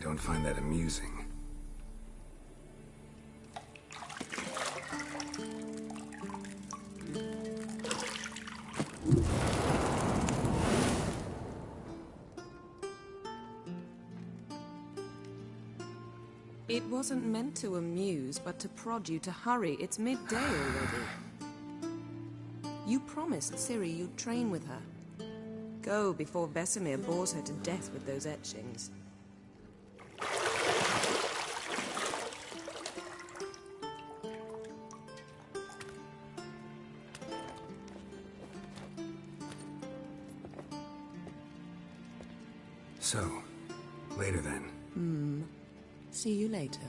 don't find that amusing. It wasn't meant to amuse, but to prod you to hurry. It's midday already. You promised Ciri you'd train with her. Go before Vesemir bores her to death with those etchings. So, later then. See you later.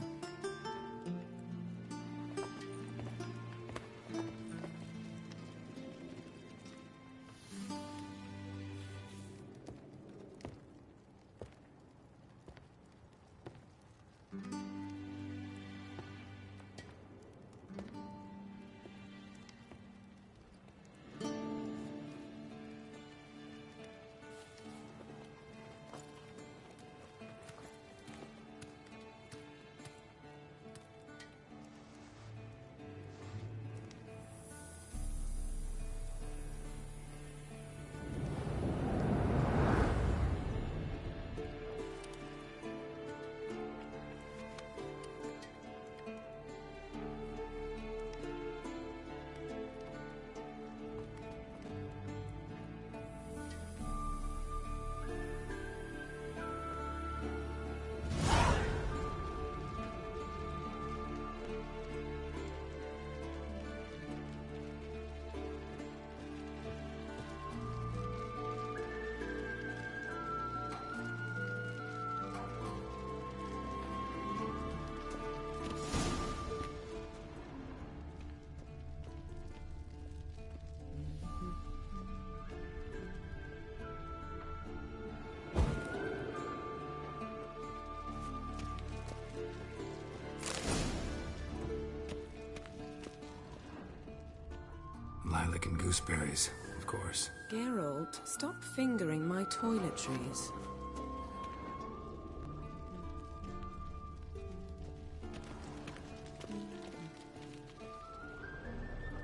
Lilac and gooseberries, of course. Geralt, stop fingering my toiletries.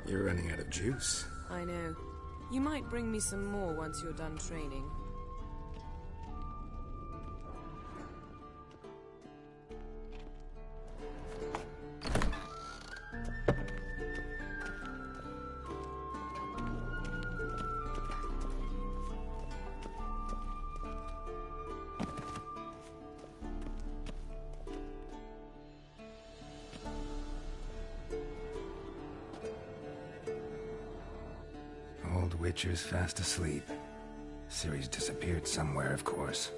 You're running out of juice. I know. You might bring me some more once you're done training. Old Witcher's fast asleep. Ciri's disappeared somewhere, of course.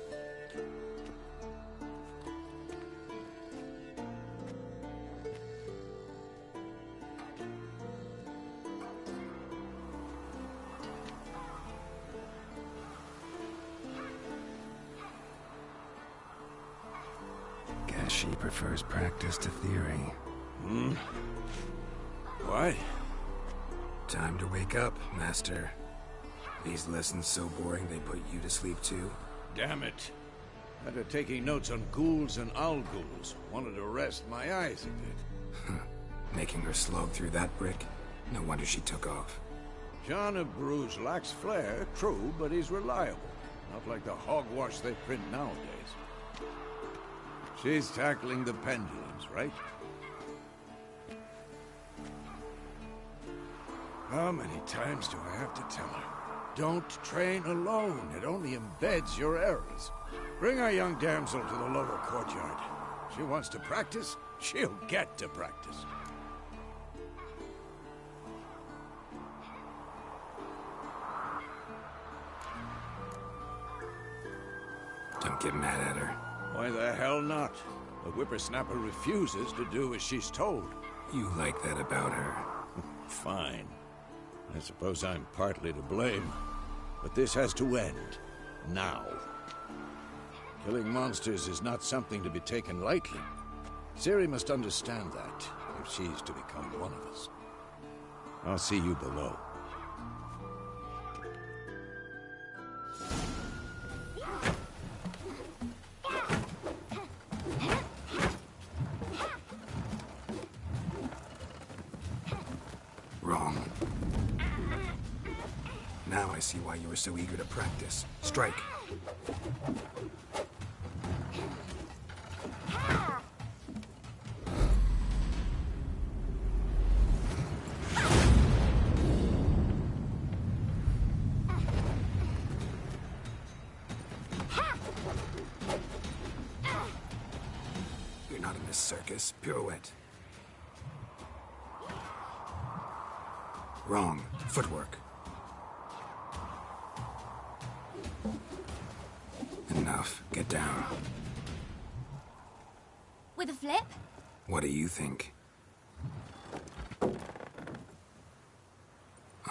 Guess she prefers practice to theory. Why? Time to wake up, Master. These lessons so boring they put you to sleep too? Damn it. After taking notes on ghouls and owl ghouls, wanted to rest my eyes a bit. Making her slog through that brick? No wonder she took off. John of Bruges lacks flair, true, but he's reliable. Not like the hogwash they print nowadays. She's tackling the pendulums, right? How many times do I have to tell her? Don't train alone. It only embeds your errors. Bring our young damsel to the lower courtyard. She wants to practice, she'll get to practice. Don't get mad at her. Why the hell not? The whippersnapper refuses to do as she's told. You like that about her. Fine. I suppose I'm partly to blame. But this has to end. Now. Killing monsters is not something to be taken lightly. Ciri must understand that, if she's to become one of us. I'll see you below. I see why you were so eager to practice. Strike. You're not in this circus. Pirouette. Wrong. Footwork. Enough. Get down. With a flip? What do you think?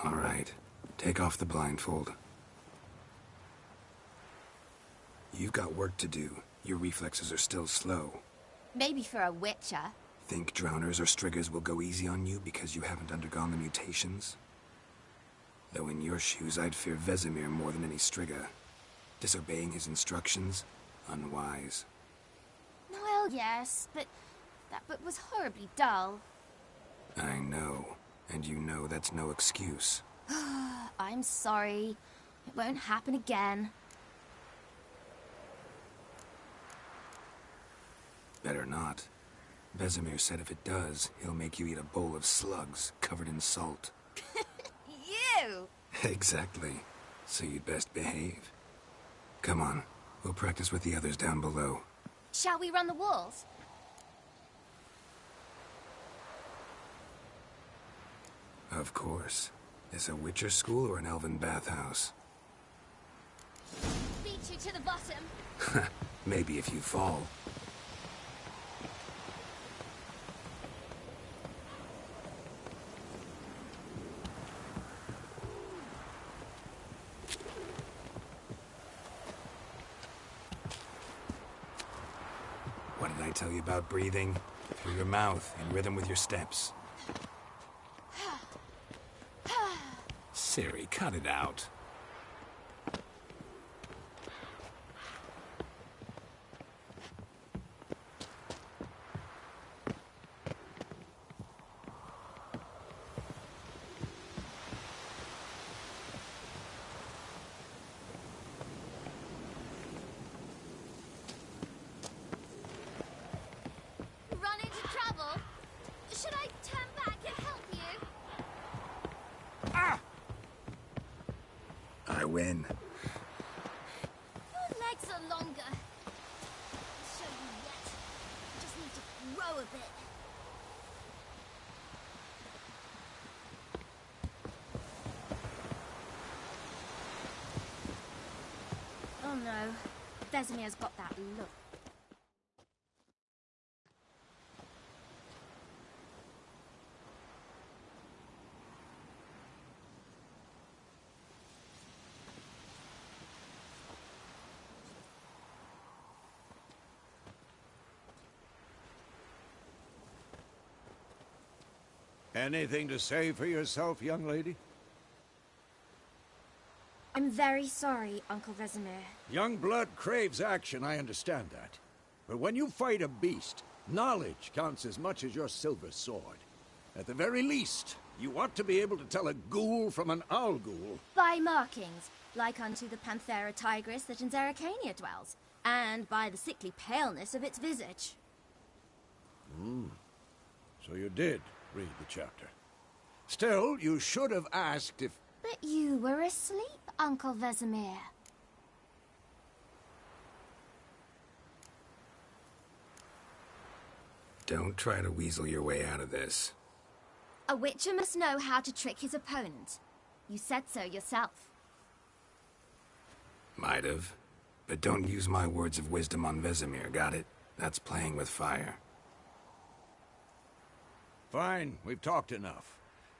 All right. Take off the blindfold. You've got work to do. Your reflexes are still slow. Maybe for a witcher. Think drowners or striggers will go easy on you because you haven't undergone the mutations? Though in your shoes, I'd fear Vesemir more than any strigger. Disobeying his instructions? Unwise. Well, yes, but that book was horribly dull. I know. And you know that's no excuse. I'm sorry. It won't happen again. Better not. Vesemir said if it does, he'll make you eat a bowl of slugs covered in salt. You! Exactly. So you'd best behave. Come on. We'll practice with the others down below. Shall we run the walls? Of course. Is a Witcher school or an elven bathhouse? Beat you to the bottom. Maybe if you fall. What did I tell you about breathing? Through your mouth, in rhythm with your steps. Ciri, cut it out. Run into trouble? Should I turn back and help you? I win. Your legs are longer. I'll show you yet. You just need to grow a bit. Oh no. Vesemir's got that look. Anything to say for yourself, young lady? I'm very sorry, Uncle Vesemir. Young blood craves action, I understand that. But when you fight a beast, knowledge counts as much as your silver sword. At the very least, you ought to be able to tell a ghoul from an owl ghoul. By markings, like unto the Panthera tigris that in Zerrikania dwells, and by the sickly paleness of its visage. So you did read the chapter. Still, you should have asked if... But you were asleep, Uncle Vesemir. Don't try to weasel your way out of this. A witcher must know how to trick his opponent. You said so yourself. Might have. But don't use my words of wisdom on Vesemir, got it? That's playing with fire. Fine, we've talked enough.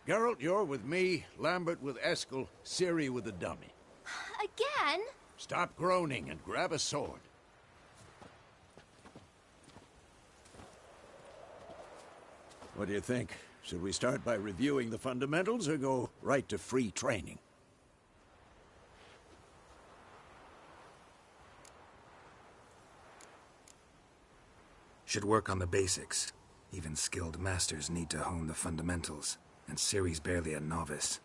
Geralt, you're with me, Lambert with Eskel, Ciri with the dummy. Again? Stop groaning and grab a sword. What do you think? Should we start by reviewing the fundamentals or go right to free training? Should work on the basics. Even skilled masters need to hone the fundamentals, and Ciri's barely a novice.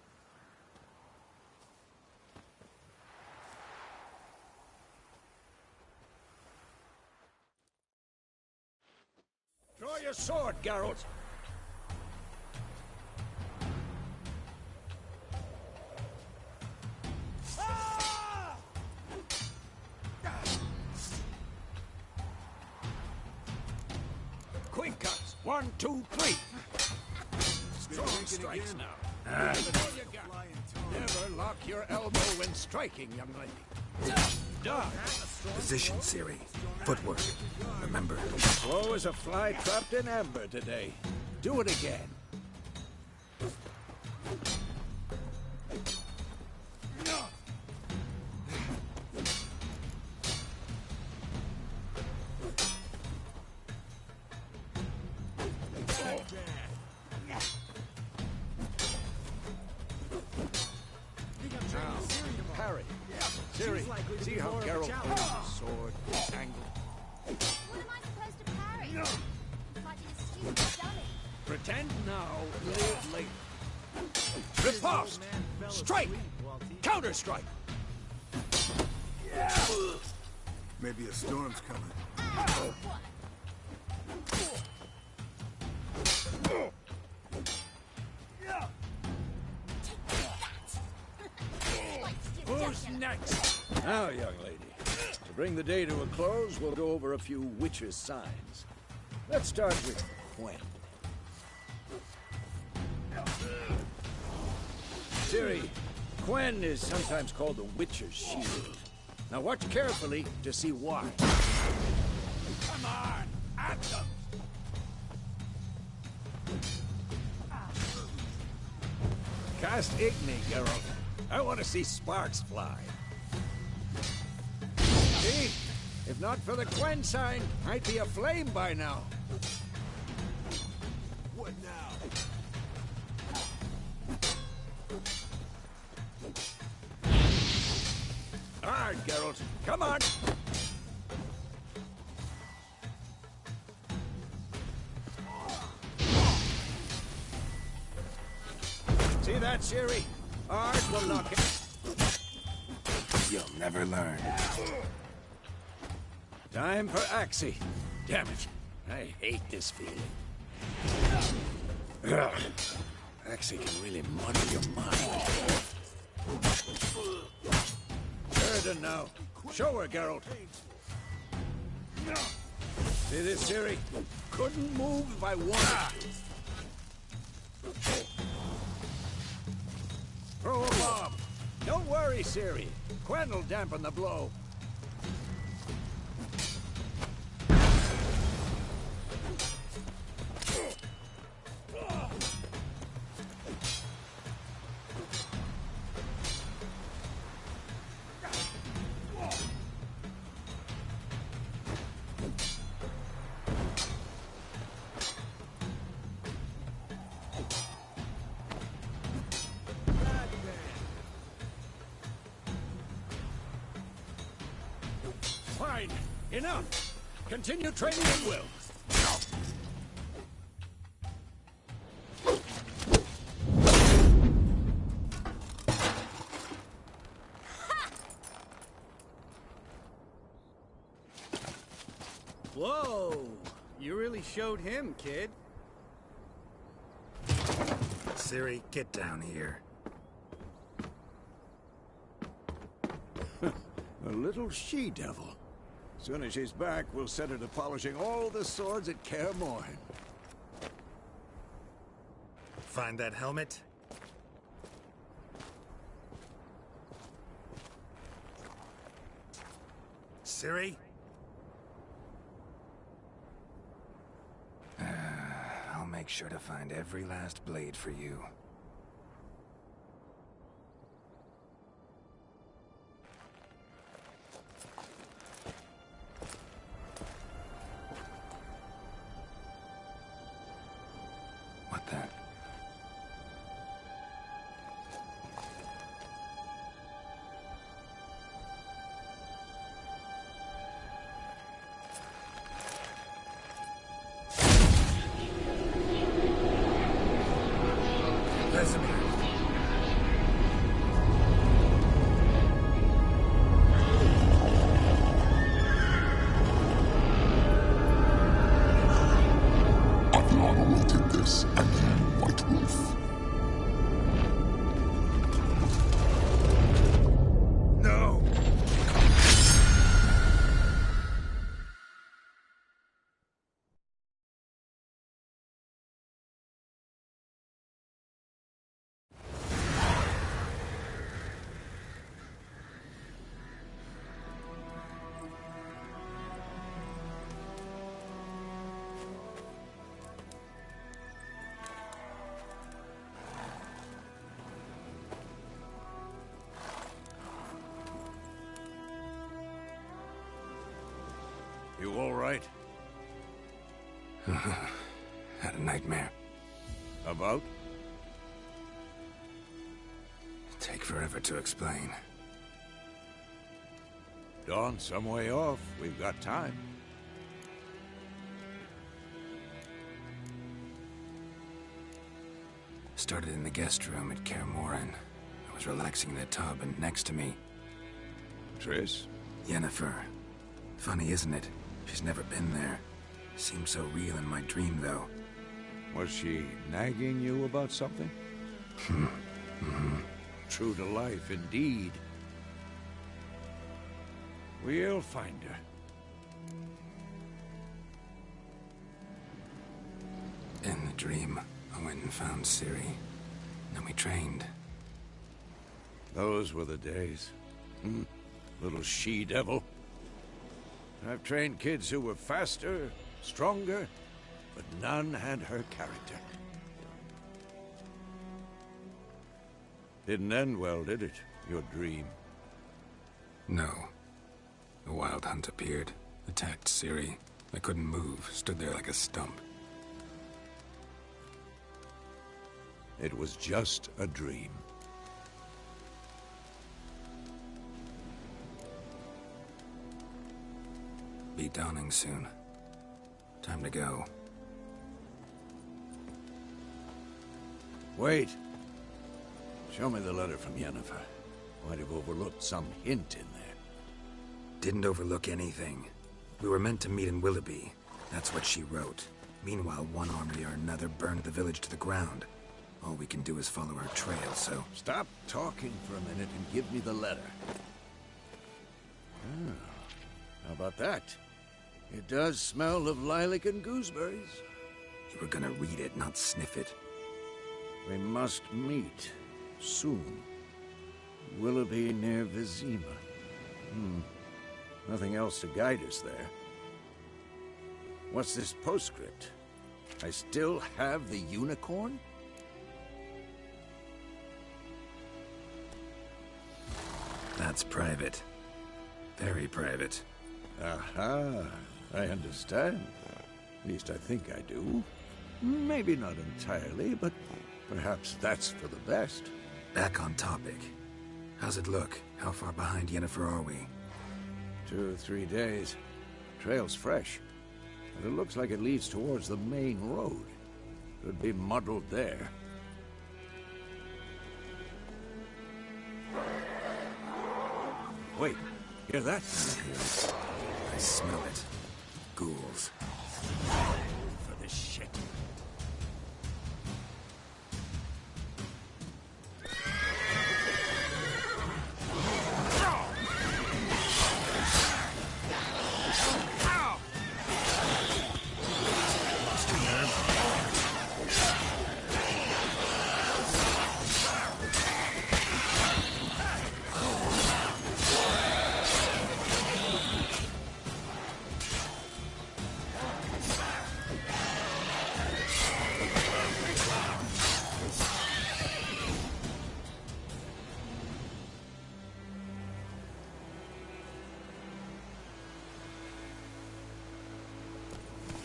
Draw your sword, Geralt. Quick cuts. 1, 2, 3. Strong strikes now. All you got. Never lock your elbow when striking, young lady. Done. Position, Ciri. Footwork. Remember. Slow as a fly trapped in amber today. Do it again. Parry. Ciri, see how Geralt holds his sword, this angle. What am I supposed to parry? Fighting a stupid dummy. Pretend now, live later. Riposte! Strike! Counter-strike! Maybe a storm's coming. Who's next? Now, young lady, to bring the day to a close, we'll go over a few witches' signs. Let's start with Quen. Ciri, Quen is sometimes called the Witcher's Shield. Now watch carefully to see why. Come on, at them! Cast Igni, Geralt. I want to see sparks fly. See? If not for the Quen sign, I'd be aflame by now. What now? Hard, Geralt. Come on! See that, Ciri? Ours will knock it. You'll never learn. Time for Axii. Damn it. I hate this feeling. Ugh. Axii can really muddle your mind. Erden now. Show her, Geralt. See this, Ciri? Couldn't move if I wanted to. Throw a bomb. Don't worry, Ciri. Quen will dampen the blow. Fine. Enough. Continue training at will. Whoa! You really showed him, kid. Ciri, get down here. A little she-devil. Soon as she's back, we'll set her to polishing all the swords at Kaer Morhen. Find that helmet? Ciri? I'll make sure to find every last blade for you. What the? Vesemir. Justice and White Wolf. No! You all right? Had a nightmare. About? Take forever to explain. Dawn's some way off. We've got time. Started in the guest room at Kaer Morhen. I was relaxing in the tub, and next to me, Triss? Yennefer. Funny, isn't it? She's never been there. Seemed so real in my dream, though. Was she nagging you about something? True to life, indeed. We'll find her. In the dream, I went and found Ciri. Then we trained. Those were the days. Little she-devil. I've trained kids who were faster, stronger, but none had her character. Didn't end well, did it? Your dream? No. A wild hunt appeared, attacked Ciri. I couldn't move, stood there like a stump. It was just a dream. Be dawning soon. Time to go. Wait. Show me the letter from Yennefer. Might have overlooked some hint in there. Didn't overlook anything. We were meant to meet in Willoughby. That's what she wrote. Meanwhile, one army or another burned the village to the ground. All we can do is follow her trail, so... Stop talking for a minute and give me the letter. How about that? It does smell of lilac and gooseberries. You were gonna read it, not sniff it. We must meet. Soon. Willoughby near Vizima. Nothing else to guide us there. What's this postscript? I still have the unicorn? That's private. Very private. Aha, I understand. At least I think I do. Maybe not entirely, but perhaps that's for the best. Back on topic. How's it look? How far behind Yennefer are we? 2 or 3 days. Trail's fresh, but it looks like it leads towards the main road. Could be muddled there. Wait, hear that? I smell it. Ghouls. For this shit.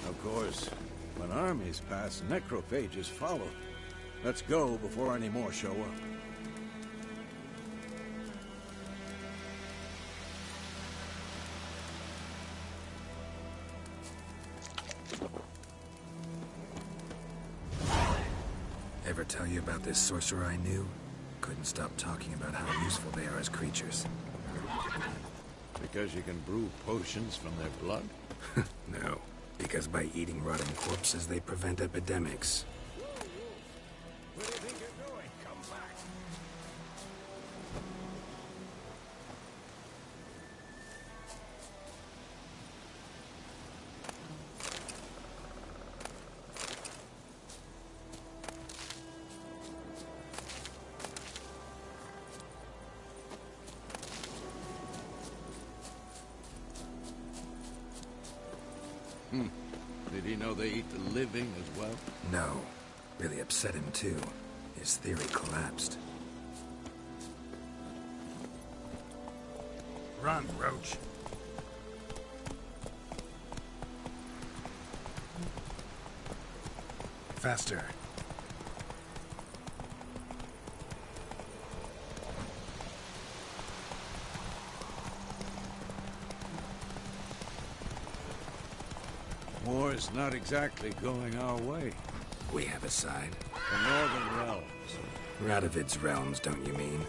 Of course, when armies pass, necrophages follow. Let's go before any more show up. Ever tell you about this sorcerer I knew? Couldn't stop talking about how useful they are as creatures. Because you can brew potions from their blood? No, because by eating rotting corpses, they prevent epidemics. Did he know they eat the living as well? No. Really upset him, too. His theory collapsed. Run, Roach. Faster. War's not exactly going our way. We have a side. The Northern Realms. Radovid's realms, don't you mean?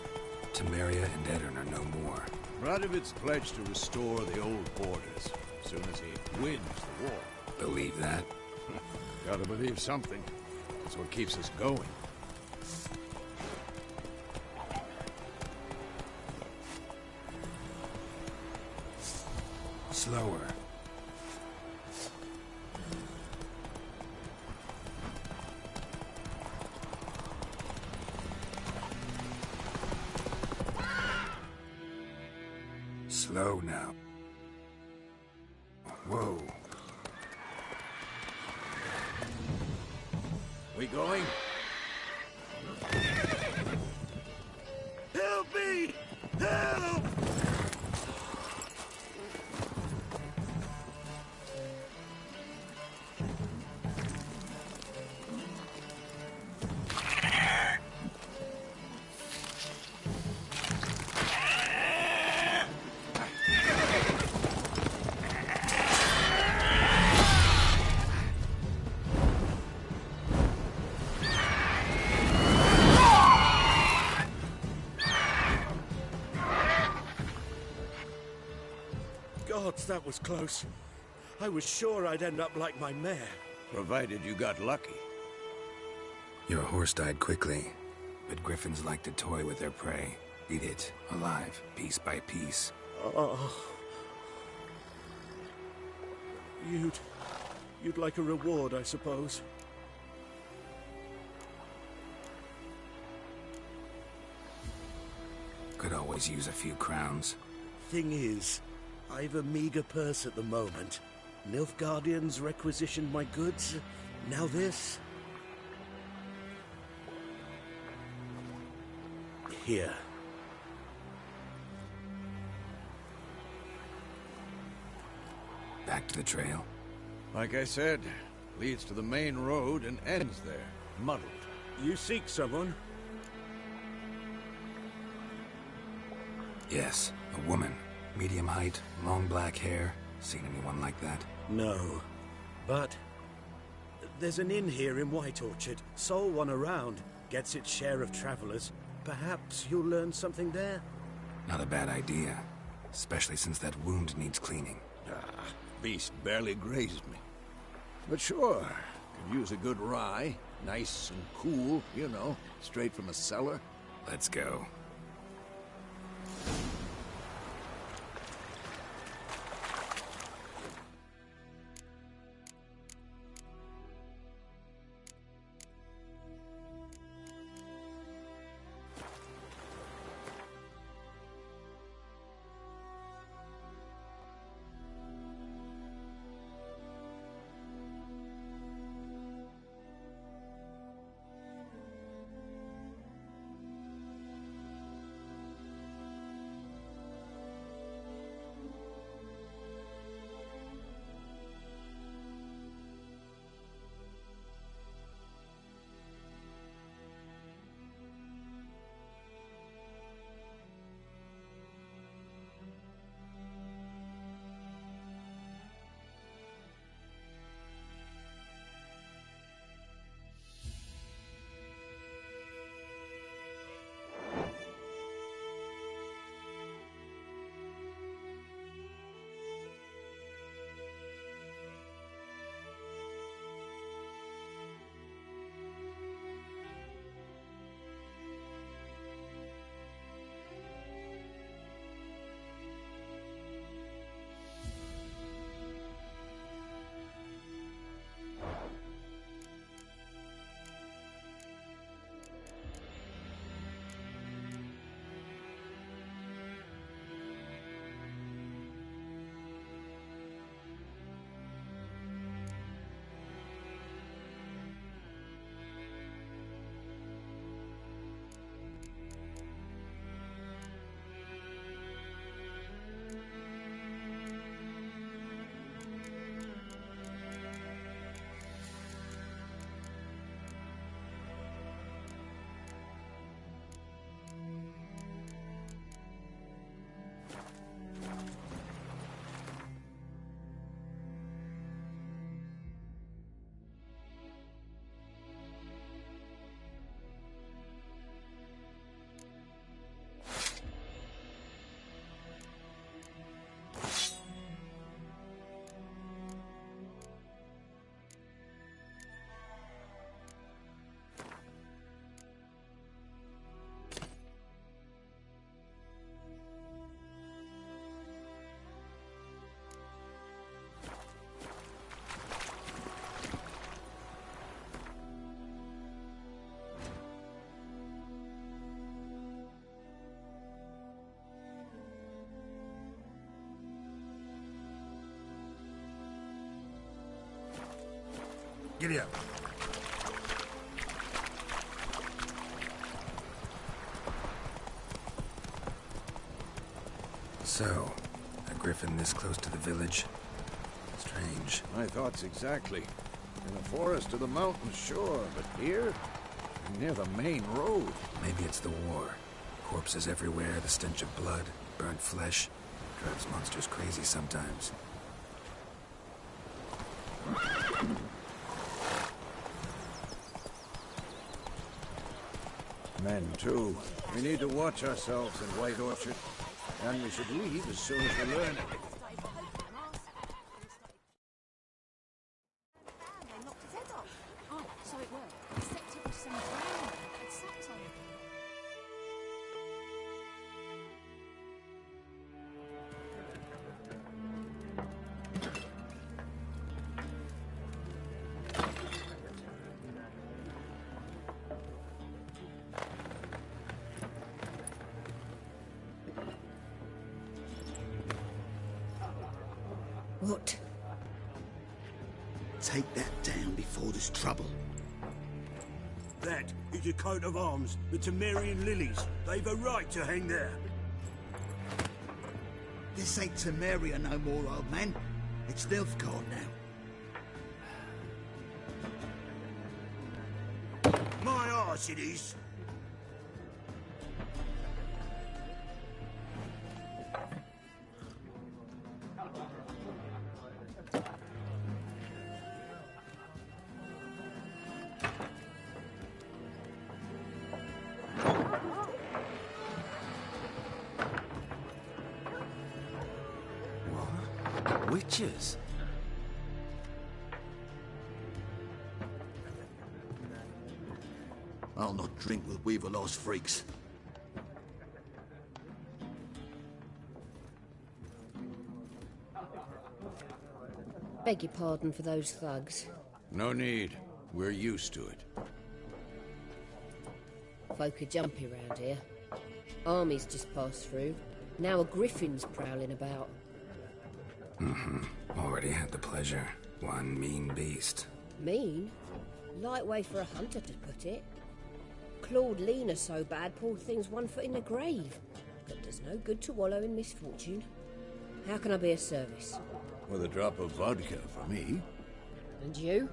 Temeria and Edirn are no more. Radovid's pledged to restore the old borders as soon as he wins the war. Believe that? Gotta believe something. That's what keeps us going. Slower. Slow now. Whoa. We going? Help me! Help! Gods, that was close. I was sure I'd end up like my mare. Provided you got lucky. Your horse died quickly, but griffins like to toy with their prey. Eat it, alive, piece by piece. Oh. You'd like a reward, I suppose. Could always use a few crowns. Thing is, I've a meager purse at the moment. Nilfgaardians requisitioned my goods. Now this. Here. Back to the trail. Like I said, leads to the main road and ends there, muddled. You seek someone? Yes, a woman. Medium height, long black hair. Seen anyone like that? No. But there's an inn here in White Orchard. Sole one around. Gets its share of travelers. Perhaps you'll learn something there? Not a bad idea. Especially since that wound needs cleaning. Beast barely grazed me. But sure, could use a good rye. Nice and cool, you know, straight from a cellar. Let's go. Giddy up. So, a griffin this close to the village? Strange. My thoughts exactly. In the forest or the mountains, sure, but here? Near the main road. Maybe it's the war. Corpses everywhere, the stench of blood, burnt flesh. Drives monsters crazy sometimes. Men, too. We need to watch ourselves in White Orchard. And we should leave as soon as we learn it. They knocked his head off. Oh, so it worked. Except it was some drowned had sat on him. What? Take that down before there's trouble. That is a coat of arms, the Temerian lilies. They've a right to hang there. This ain't Temeria no more, old man. It's Nilfgaard now. My arse it is. Witches? I'll not drink with Weaverlost freaks. Beg your pardon for those thugs. No need. We're used to it. Folk are jumpy round here. Armies just passed through. Now a griffin's prowling about. Already had the pleasure. One mean beast. Mean? Light way for a hunter to put it. Clawed Lena so bad, poor thing's 1 foot in the grave. But does no good to wallow in misfortune. How can I be of service? With a drop of vodka for me. And you?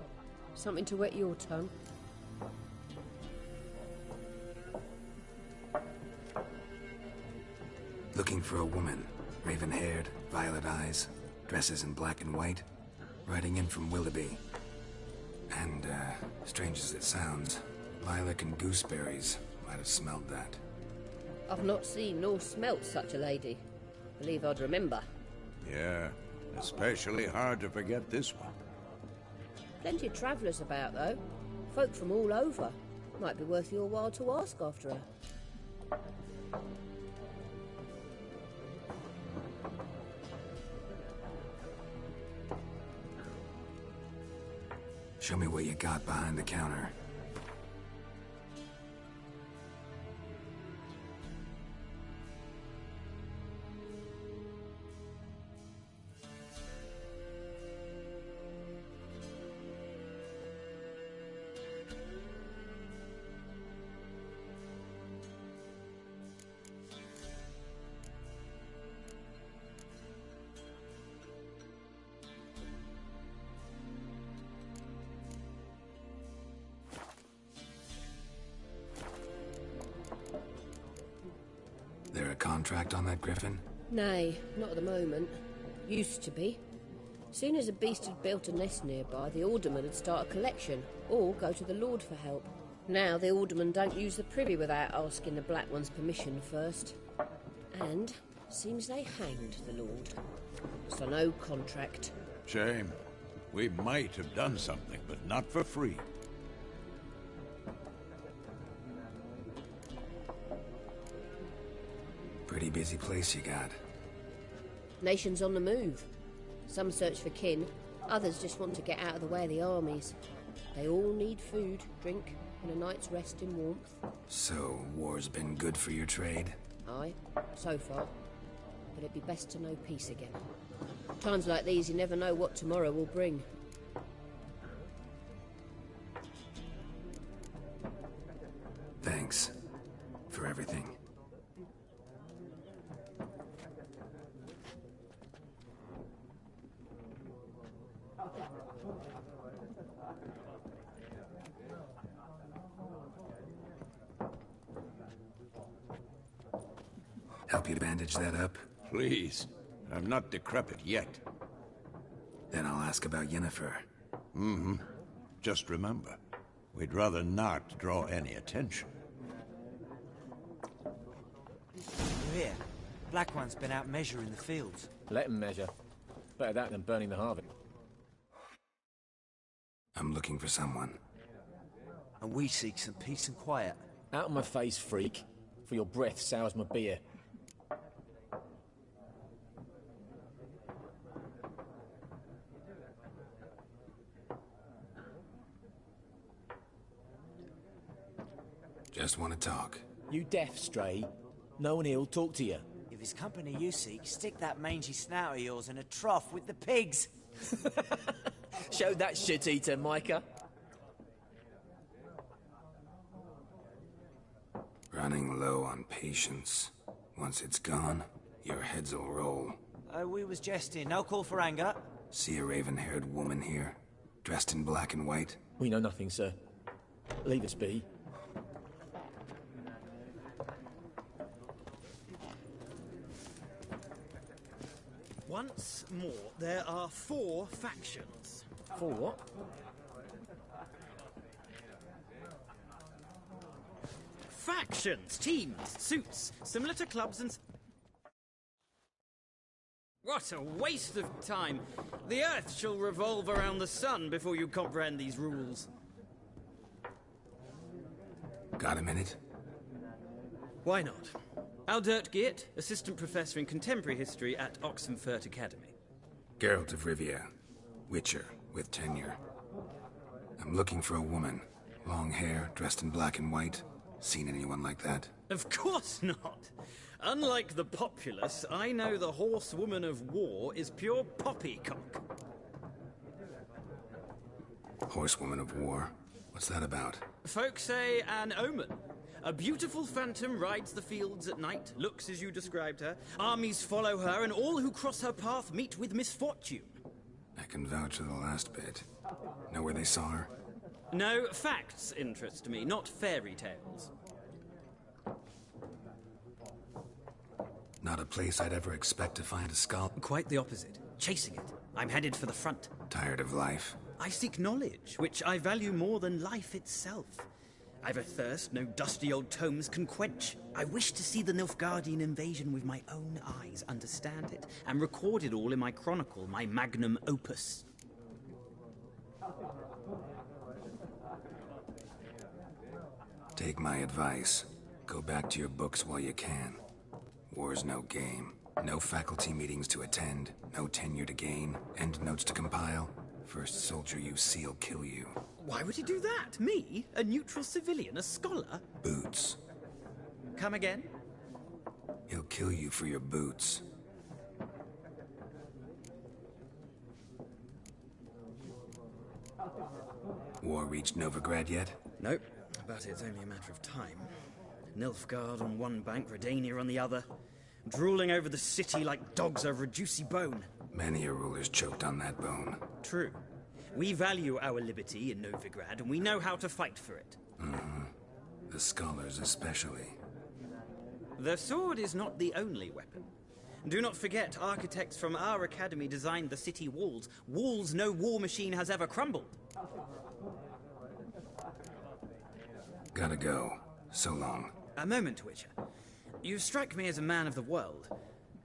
Something to wet your tongue? Looking for a woman. Raven-haired, violet eyes, dresses in black and white. Riding in from Willoughby. And, strange as it sounds, lilac and gooseberries might have smelled that. I've not seen nor smelt such a lady. Believe I'd remember. Yeah, especially hard to forget this one. Plenty of travellers about, though. Folk from all over. Might be worth your while to ask after her. Show me what you got behind the counter. There a contract on that griffin? Nay, not at the moment. Used to be. Soon as a beast had built a nest nearby, the alderman would start a collection, or go to the Lord for help. Now the alderman don't use the privy without asking the Black One's permission first. And seems they hanged the Lord. So no contract. Shame. We might have done something, but not for free. Pretty busy place you got. Nations on the move. Some search for kin, others just want to get out of the way of the armies. They all need food, drink, and a night's rest in warmth. So, war's been good for your trade? Aye, so far. But it'd be best to know peace again. Times like these, you never know what tomorrow will bring. Help you to bandage that up? Please. I'm not decrepit yet. Then I'll ask about Yennefer. Just remember, we'd rather not draw any attention. You're here. Black One's been out measuring the fields. Let him measure. Better that than burning the harvest. I'm looking for someone. And we seek some peace and quiet. Out of my face, freak. For your breath sours my beer. Just want to talk. You deaf, Stray? No one here'll talk to you. If it's company you seek, stick that mangy snout of yours in a trough with the pigs. Show that shit-eater, Micah. Running low on patience. Once it's gone, your heads'll roll. We was jesting. No call for anger. See a raven-haired woman here? Dressed in black and white? We know nothing, sir. Leave us be. Once more, there are 4 factions. 4 what? Factions, teams, suits, similar to clubs and... What a waste of time! The Earth shall revolve around the sun before you comprehend these rules. Got a minute? Why not? Aldert Geert, Assistant Professor in Contemporary History at Oxenfurt Academy. Geralt of Rivia. Witcher, with tenure. I'm looking for a woman. Long hair, dressed in black and white. Seen anyone like that? Of course not! Unlike the populace, I know the horsewoman of war is pure poppycock. Horsewoman of war? What's that about? Folk say an omen. A beautiful phantom rides the fields at night, looks as you described her. Armies follow her, and all who cross her path meet with misfortune. I can vouch for the last bit. Know where they saw her? No, facts interest me, not fairy tales. Not a place I'd ever expect to find a skull. Quite the opposite. Chasing it. I'm headed for the front. Tired of life? I seek knowledge, which I value more than life itself. I've a thirst no dusty old tomes can quench. I wish to see the Nilfgaardian invasion with my own eyes, understand it, and record it all in my chronicle, my magnum opus. Take my advice. Go back to your books while you can. War's no game. No faculty meetings to attend, no tenure to gain, end notes to compile. First soldier you see'll kill you. Why would he do that? Me? A neutral civilian? A scholar? Boots. Come again? He'll kill you for your boots. War reached Novigrad yet? Nope, but it's only a matter of time. Nilfgaard on one bank, Redania on the other. Drooling over the city like dogs over a juicy bone. Many a ruler's choked on that bone. True. We value our liberty in Novigrad, and we know how to fight for it. The scholars especially. The sword is not the only weapon. Do not forget, architects from our academy designed the city walls. Walls no war machine has ever crumbled. Gotta go. So long. A moment, Witcher. You strike me as a man of the world.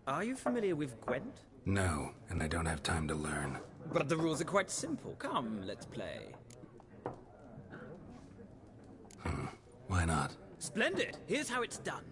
Are you familiar with Gwent? No, and I don't have time to learn. But the rules are quite simple. Come, let's play. Why not? Splendid! Here's how it's done.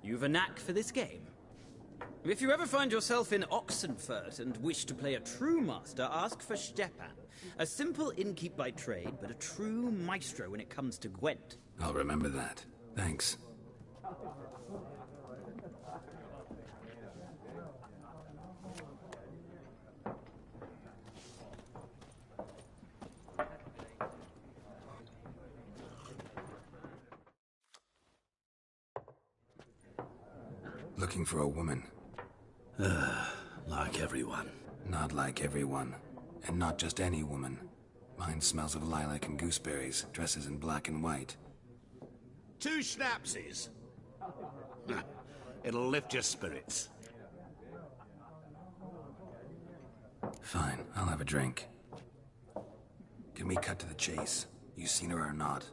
You've a knack for this game. If you ever find yourself in Oxenfurt and wish to play a true master, ask for Stepan. A simple innkeep by trade, but a true maestro when it comes to Gwent. I'll remember that. Thanks. Looking for a woman. Like everyone. Not like everyone. And not just any woman. Mine smells of lilac and gooseberries, dresses in black and white. 2 schnapsies. It'll lift your spirits. Fine, I'll have a drink. Can we cut to the chase? You seen her or not?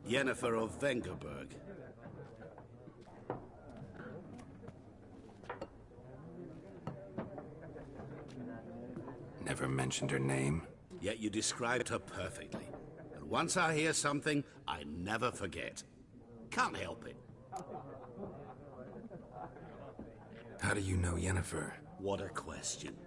Yennefer of Vengerberg. Never mentioned her name. Yet you described her perfectly. And once I hear something, I never forget. Can't help it. How do you know Yennefer? What a question.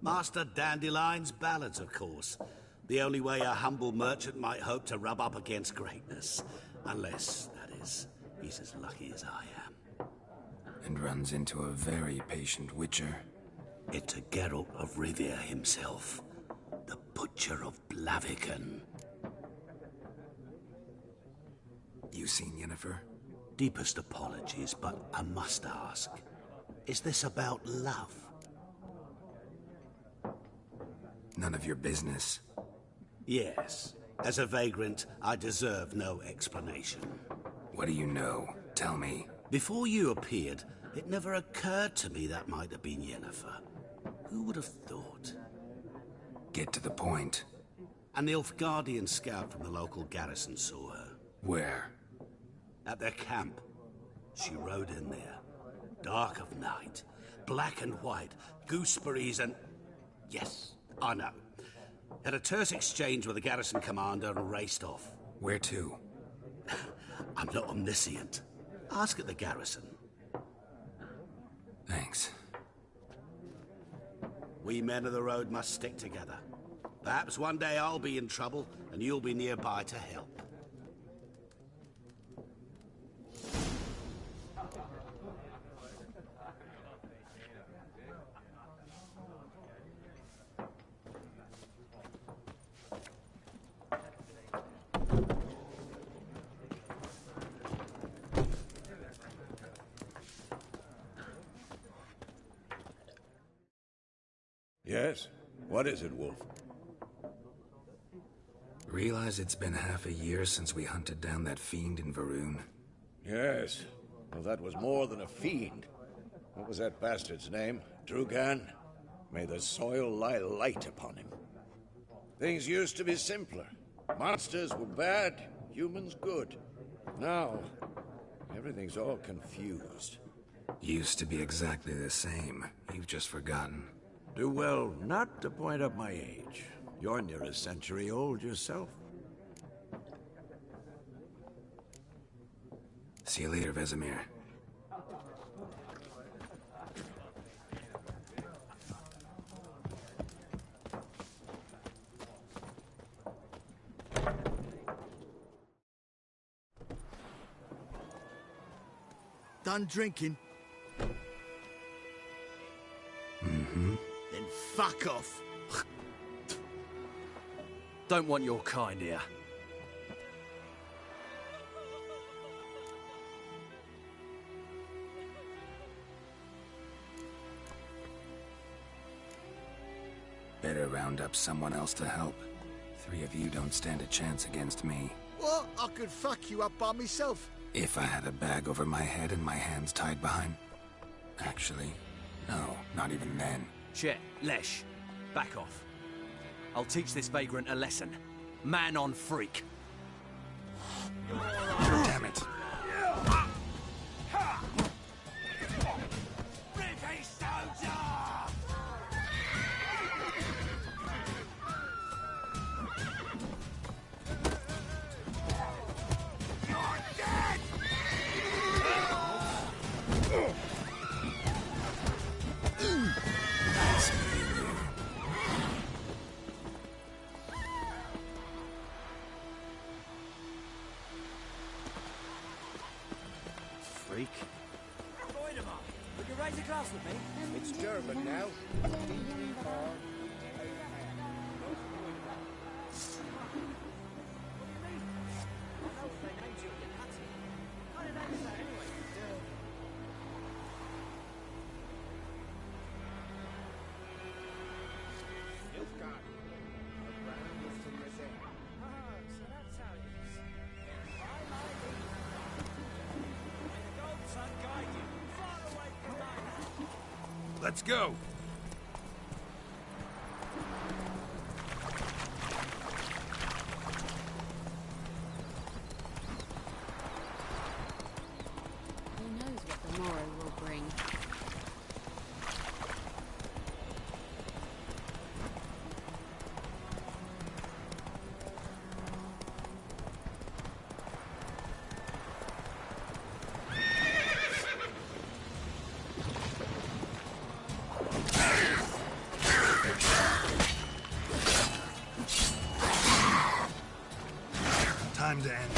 Master Dandelion's ballads, of course. The only way a humble merchant might hope to rub up against greatness. Unless, that is, he's as lucky as I am. And runs into a very patient witcher. It's a Geralt of Rivia himself. The Butcher of Blaviken. You seen Yennefer? Deepest apologies, but I must ask. Is this about love? None of your business. Yes. As a vagrant, I deserve no explanation. What do you know? Tell me. Before you appeared, it never occurred to me that might have been Yennefer. Who would have thought? Get to the point. An Nilfgaardian scout from the local garrison saw her. Where? At their camp. She rode in there. Dark of night. Black and white. Gooseberries and... Yes, I know. Had a terse exchange with the garrison commander and raced off. Where to? I'm not omniscient. Ask at the garrison. Thanks. We men of the road must stick together. Perhaps one day I'll be in trouble, and you'll be nearby to help. Yes? What is it, Wolf? Realize it's been half a year since we hunted down that fiend in Varun? Yes. Well, that was more than a fiend. What was that bastard's name? Drugan? May the soil lie light upon him. Things used to be simpler. Monsters were bad, humans good. Now, everything's all confused. Used to be exactly the same. You've just forgotten. Do well not to point up my age. You're near a century old yourself. See you later, Vesemir. Done drinking? Mm-hmm. Then fuck off. Don't want your kind here. Better round up someone else to help. 3 of you don't stand a chance against me. What? I could fuck you up by myself. If I had a bag over my head and my hands tied behind... Actually, no, not even then. Shit, Lesh, back off. I'll teach this vagrant a lesson. Man on freak. Damn it. freak. Voidemar, would you raise a glass with me? It's German now. Let's go! Who knows what the morrow will bring? Time to end.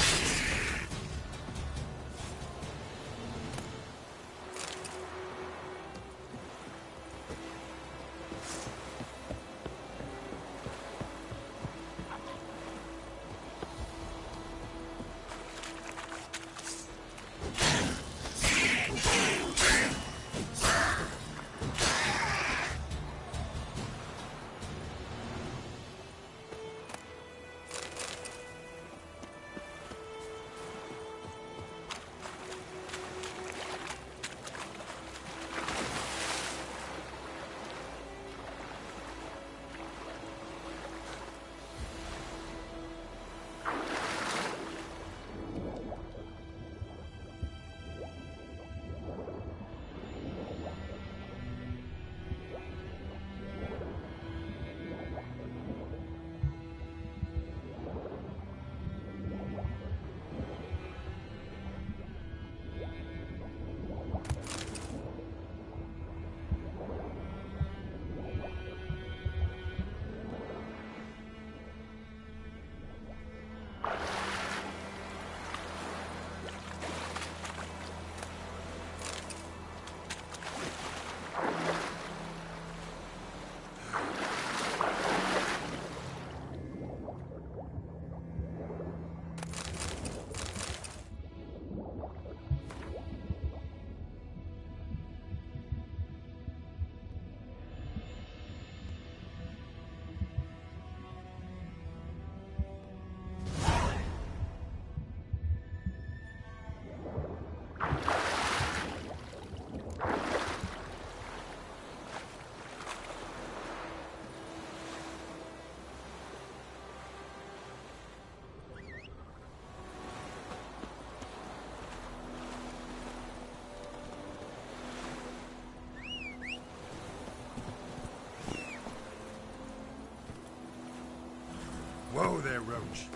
Whoa there, Roach.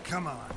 Come on.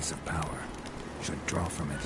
place of power. Should draw from it.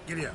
Giddy up.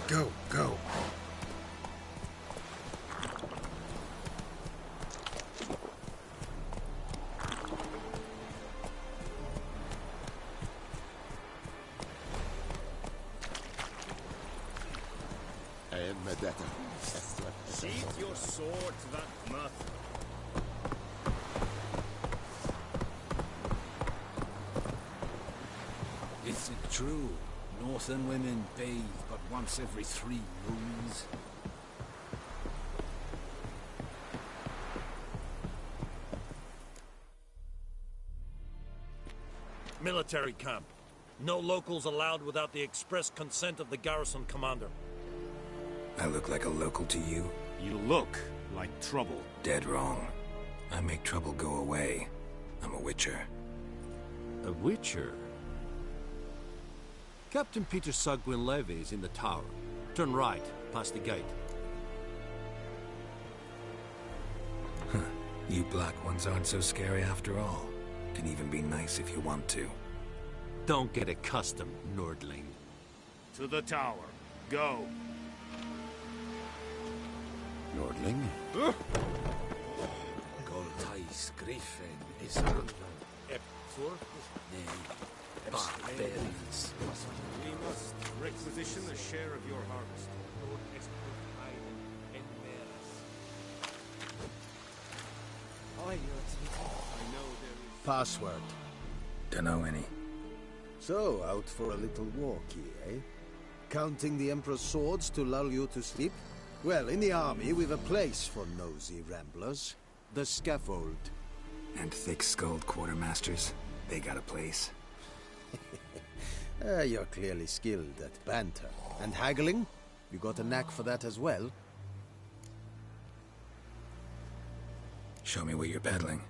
Go, go. Sheath your sword to that mouth. Is it true? Northern women bathe but once every 3 moons? Military camp. No locals allowed without the express consent of the garrison commander. I look like a local to you? You look like trouble. Dead wrong. I make trouble go away. I'm a witcher. A witcher? Captain Peter Sugwin Levy is in the tower. Turn right, past the gate. You black ones aren't so scary after all. Can even be nice if you want to. Don't get accustomed, Nordling. To the tower. Go. Nordling? Goltais Griffin is under barbarians. We must requisition a share of your harvest. Password. Dunno any. So, out for a little walk here, eh? Counting the Emperor's swords to lull you to sleep? Well, in the army, we've a place for nosy ramblers. The scaffold. And thick-skulled quartermasters. They got a place. You're clearly skilled at banter. And haggling? You got a knack for that as well? Show me what you're peddling.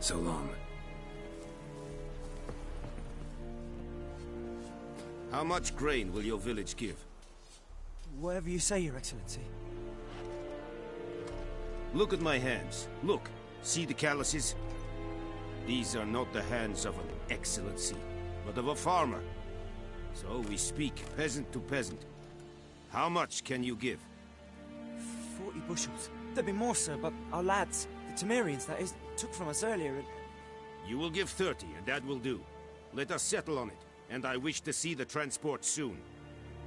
So long. How much grain will your village give? Whatever you say, Your Excellency. Look at my hands. Look. See the calluses? These are not the hands of an excellency, but of a farmer. So we speak peasant to peasant. How much can you give? 40 bushels. There'd be more, sir, but our lads, the Temerians, that is, took from us earlier and... You will give 30, and that will do. Let us settle on it, and I wish to see the transport soon.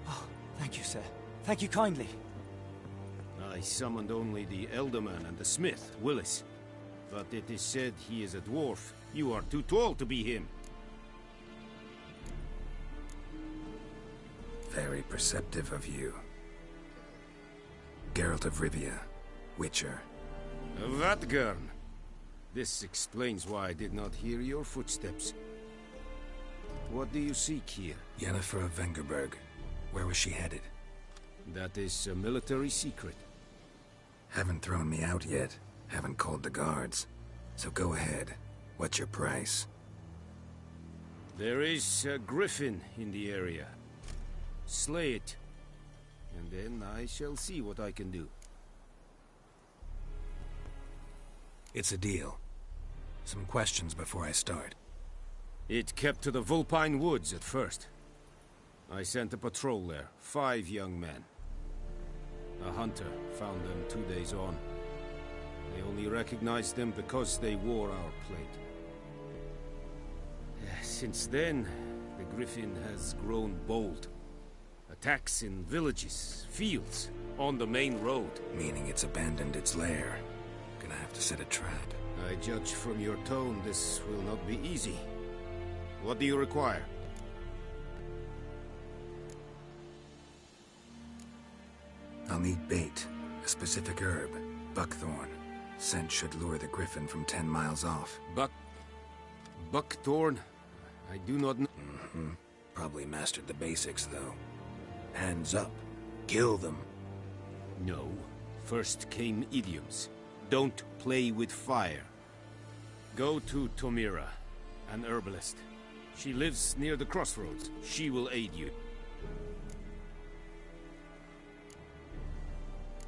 Oh, thank you, sir. Thank you kindly. I summoned only the Elderman and the smith, Willis. But it is said he is a dwarf. You are too tall to be him. Very perceptive of you. Geralt of Rivia, Witcher. Vatgern. This explains why I did not hear your footsteps. What do you seek here? Yennefer of Vengerberg. Where was she headed? That is a military secret. Haven't thrown me out yet. Haven't called the guards. So go ahead. What's your price? There is a griffin in the area. Slay it. And then I shall see what I can do. It's a deal. Some questions before I start. It kept to the Vulpine Woods at first. I sent a patrol there, 5 young men. A hunter found them 2 days on. They only recognized them because they wore our plate. Since then, the Griffin has grown bold. Attacks in villages, fields, on the main road. Meaning it's abandoned its lair. Gonna have to set a trap. I judge from your tone this will not be easy. What do you require? I'll need bait, a specific herb, buckthorn. Scent should lure the Griffin from 10 miles off. Buckthorn? I do not know. Probably mastered the basics, though. Hands up. Kill them. No. First came idioms. Don't play with fire. Go to Tomira, an herbalist. She lives near the crossroads. She will aid you.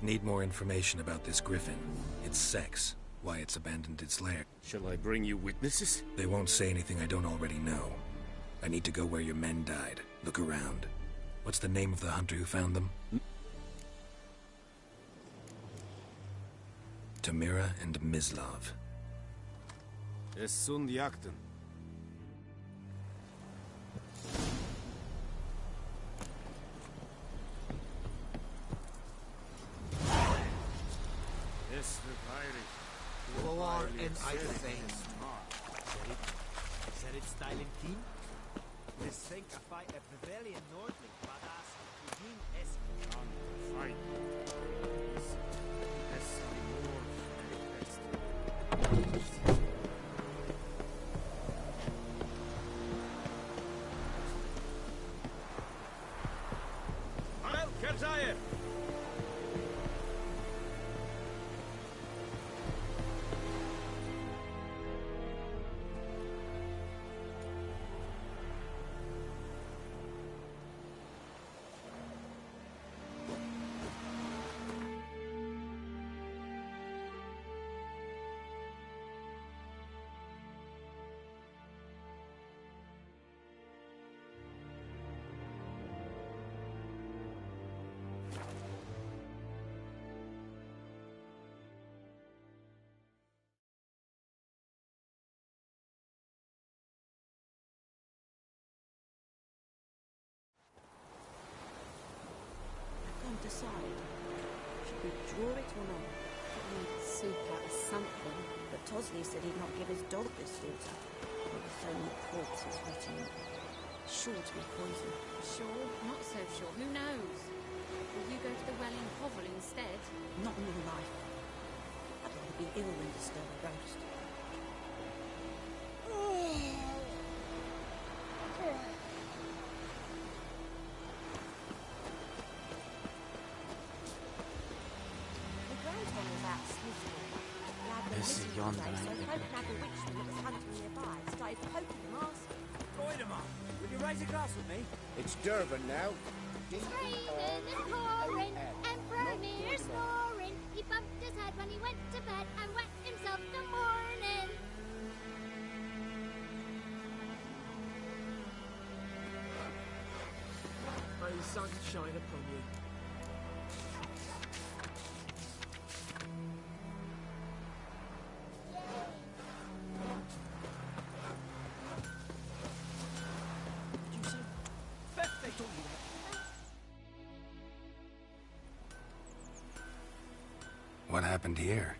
Need more information about this Griffin. Its sex, why it's abandoned its lair. Shall I bring you witnesses? They won't say anything I don't already know. I need to go where your men died. Look around. What's the name of the hunter who found them? Tomira and Mislav. Esund Yakten. War in Eidesheim. Said it style and keen? This thing a fight a pavilion nordly, badass, cuisine es on fight. Heil Kerzaev! Decide. Should we draw it or not? We need soup out of something, but Tosley said he'd not give his dog this water. With so many corpses wetting up. Sure to be poison. Sure? Not so sure. Who knows? Will you go to the well in Hovel instead? Not in your life. I'd rather be ill than disturb a ghost. Yonder. So Hope had a witchman that was hunting nearby. Started poking them, asking. Goidemar, will you raise a glass with me? It's Durban now. Screaming and pouring, Emperor near snoring. He bumped his head when he went to bed and wet himself till morning. May the sun shine upon you. What happened here?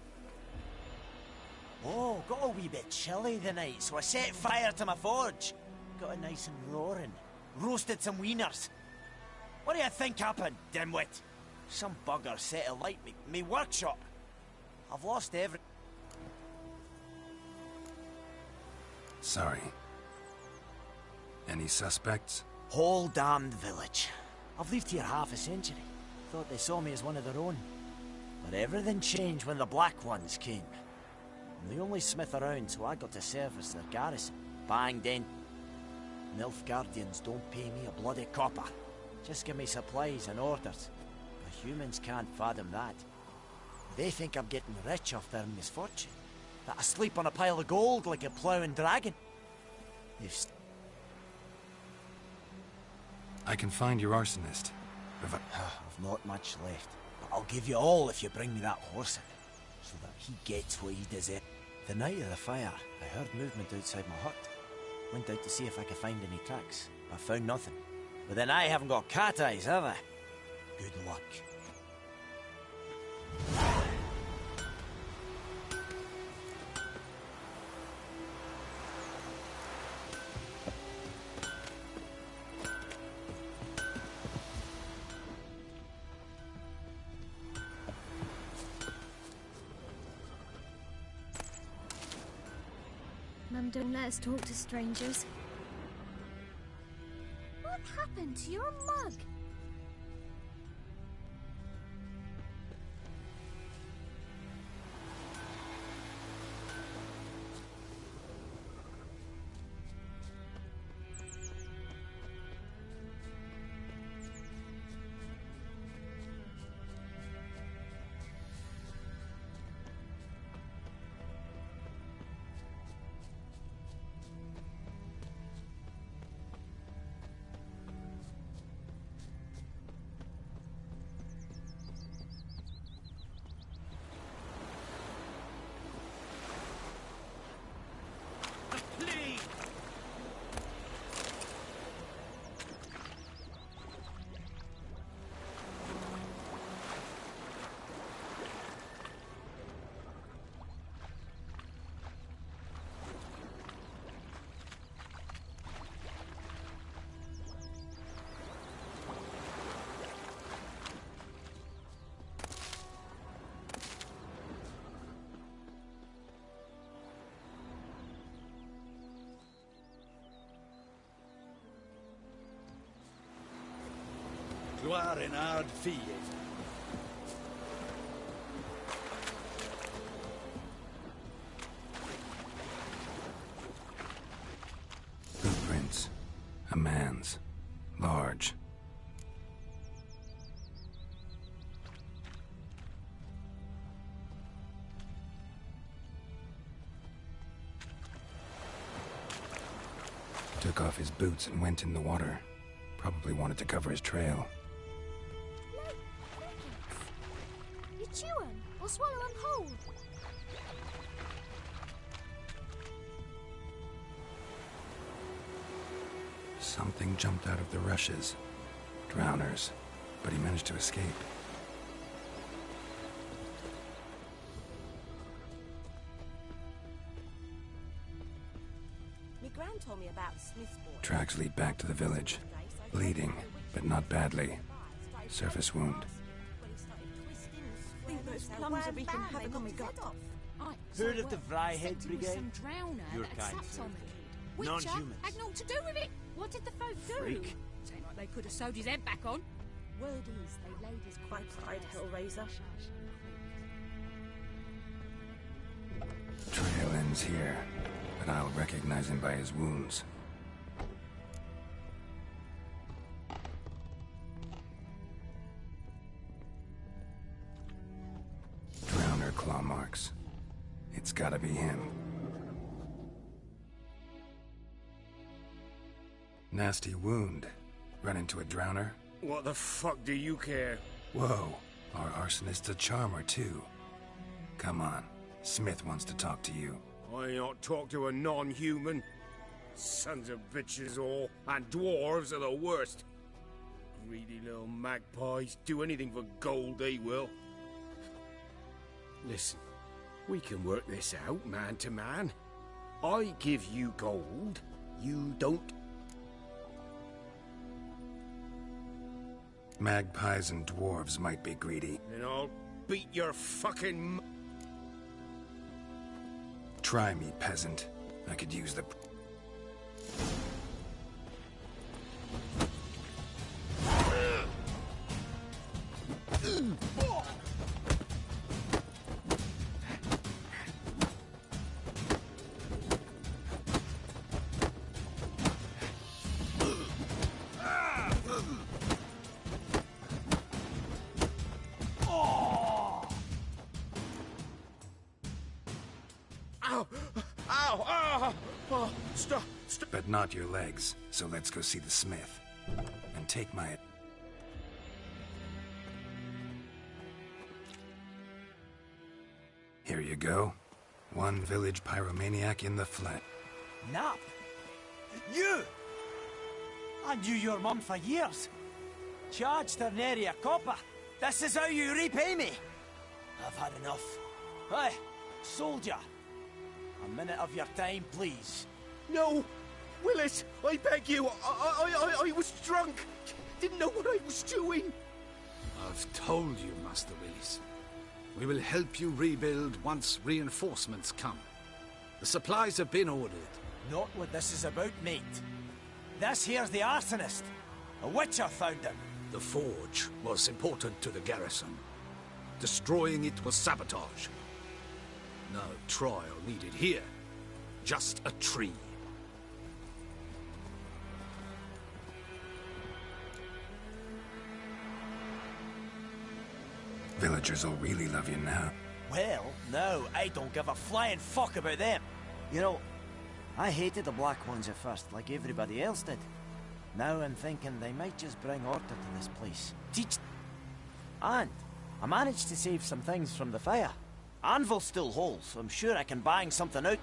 Oh, got a wee bit chilly the night, so I set fire to my forge. Got it nice and roaring. Roasted some wieners. What do you think happened, dimwit? Some bugger set alight me workshop. I've lost every... Sorry. Any suspects? Whole damned village. I've lived here half a century. Thought they saw me as one of their own. But everything changed when the Black Ones came. I'm the only smith around, so I got to service their garrison. Banged in. Nilfgaardians don't pay me a bloody copper. Just give me supplies and orders. But humans can't fathom that. They think I'm getting rich off their misfortune. That I sleep on a pile of gold like a ploughing dragon. They've... I can find your arsonist. I've not much left. But I'll give you all if you bring me that horse in, so that he gets what he deserves. The night of the fire, I heard movement outside my hut. Went out to see if I could find any tracks. I found nothing. But then I haven't got cat eyes, have I? Good luck. Mum, don't let us talk to strangers. What happened to your mug? Gloire en hard fille. Footprints. A man's. Large. Took off his boots and went in the water. Probably wanted to cover his trail. You chew 'em or swallow 'em whole. Something jumped out of the rushes. Drowners. But he managed to escape. My gran told me about the Smith boy. Tracks lead back to the village. Bleeding, but not badly. Surface wound. Think those plums are wreaking havoc on my gut. Heard of the Vryhead Brigade? Some drowner Your that kind, had saps on the kid. Witcher Non-humans. had naught to do with it. What did the folk do? Freak. Seemed like they could have sewed his head back on. Word is they laid his By pride, Hellraiser. Trail ends here, but I'll recognize him by his wounds. Drowner claw marks. It's gotta be him. Nasty wound. Run into a drowner? What the fuck do you care? Whoa, our arsonist's a charmer too. Come on, Smith wants to talk to you. I ain't not talk to a non-human. Sons of bitches all, and dwarves are the worst. Greedy little magpies, do anything for gold they will. Listen, we can work this out man to man. I give you gold, you don't. Magpies and dwarves might be greedy. Then I'll beat your fucking... Try me, peasant. I could use the... But not your legs, so let's go see the smith. And take my... Here you go. One village pyromaniac in the flesh. Nap? You! I knew your mum for years. Charged her nary a copper. This is how you repay me. I've had enough. Hey, soldier. A minute of your time, please. No! Willis, I beg you. I was drunk. Didn't know what I was doing. I've told you, Master Willis. We will help you rebuild once reinforcements come. The supplies have been ordered. Not what this is about, mate. This here's the arsonist. A witcher found him. The forge was important to the garrison. Destroying it was sabotage. No trial needed here. Just a tree. Villagers will really love you now. Well, no, I don't give a flying fuck about them. You know, I hated the Black Ones at first, like everybody else did. Now I'm thinking they might just bring order to this place. Teach... And I managed to save some things from the fire. Anvil still holds, so I'm sure I can bang something out.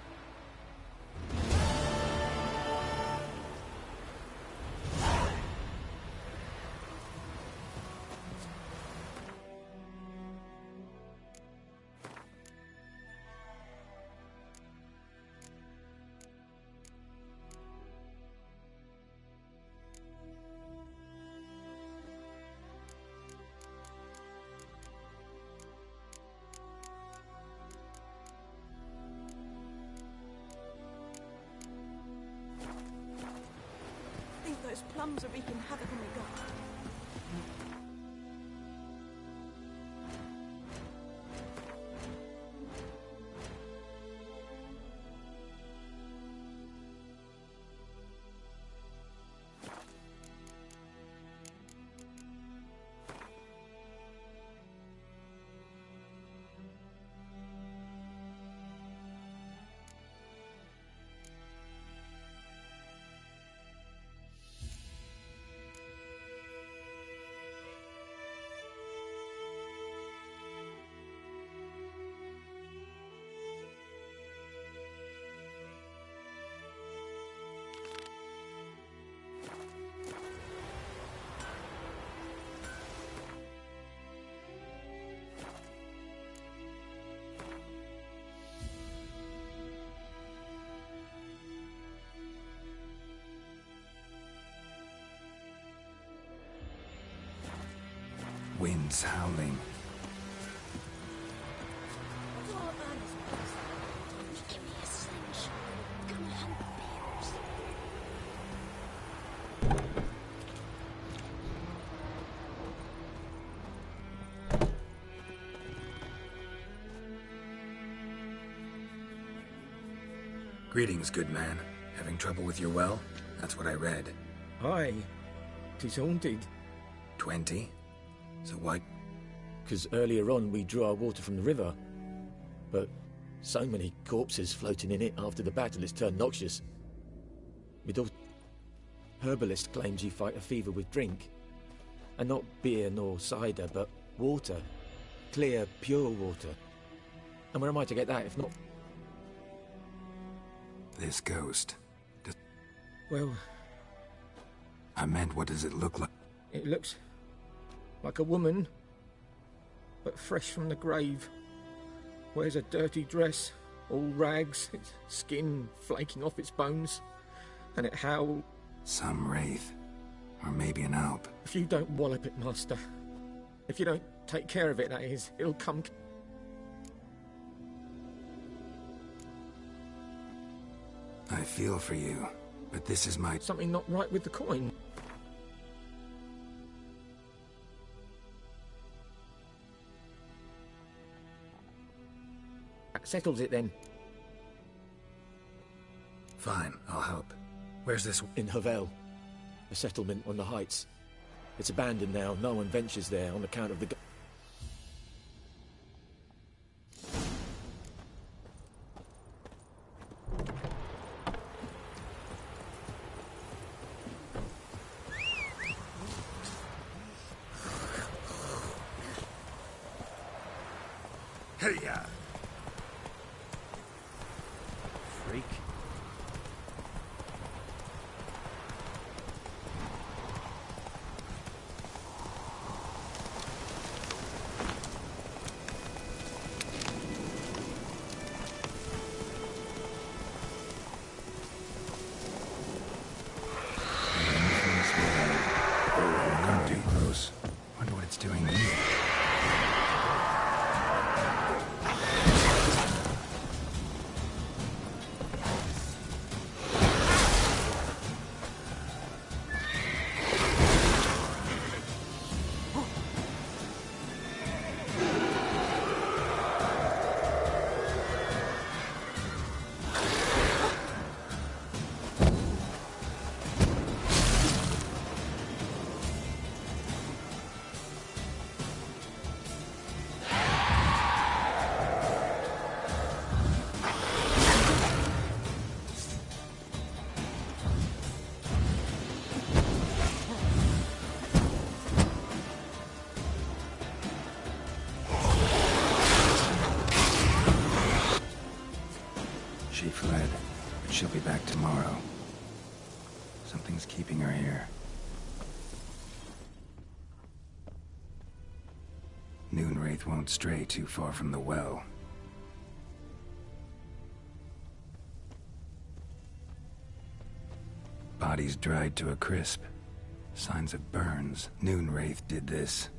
Those plums are wreaking havoc on my gut. Winds howling. Greetings, good man. Having trouble with your well? That's what I read. Aye. 'Tis haunted. 20? So why? Because earlier on we drew our water from the river. But so many corpses floating in it after the battle it's turned noxious. Herbalist claims you fight a fever with drink. And not beer nor cider, but water. Clear, pure water. And where am I to get that if not? This ghost. Well... I meant, what does it look like? It looks like a woman, but fresh from the grave. Wears a dirty dress, all rags, its skin flaking off its bones, and it howls. Some wraith. Or maybe an alp. If you don't wallop it, Master, if you don't take care of it, that is, it'll come... I feel for you, but this is my... Something not right with the coin. That settles it then. Fine, I'll help. Where's this? In Havel. A settlement on the heights. It's abandoned now. No one ventures there on account of the... freak. Come too close. Wonder what it's doing here. She fled, but she'll be back tomorrow. Something's keeping her here. Noonwraith won't stray too far from the well. Bodies dried to a crisp. Signs of burns. Noonwraith did this.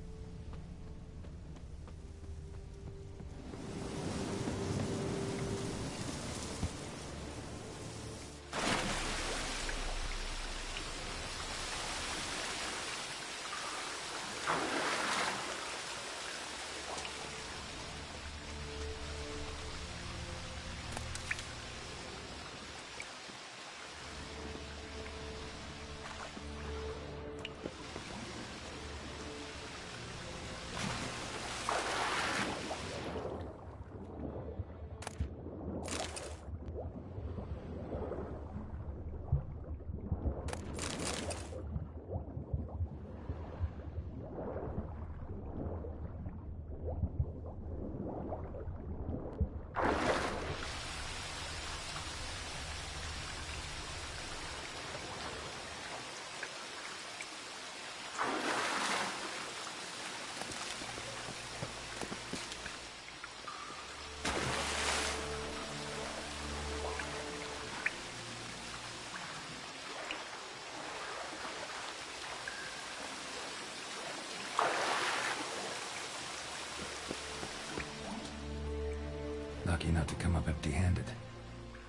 Lucky not to come up empty-handed.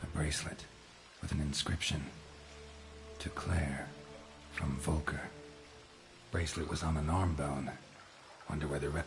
A bracelet with an inscription. To Claire, from Volker. Bracelet was on an arm bone. Wonder where the rep...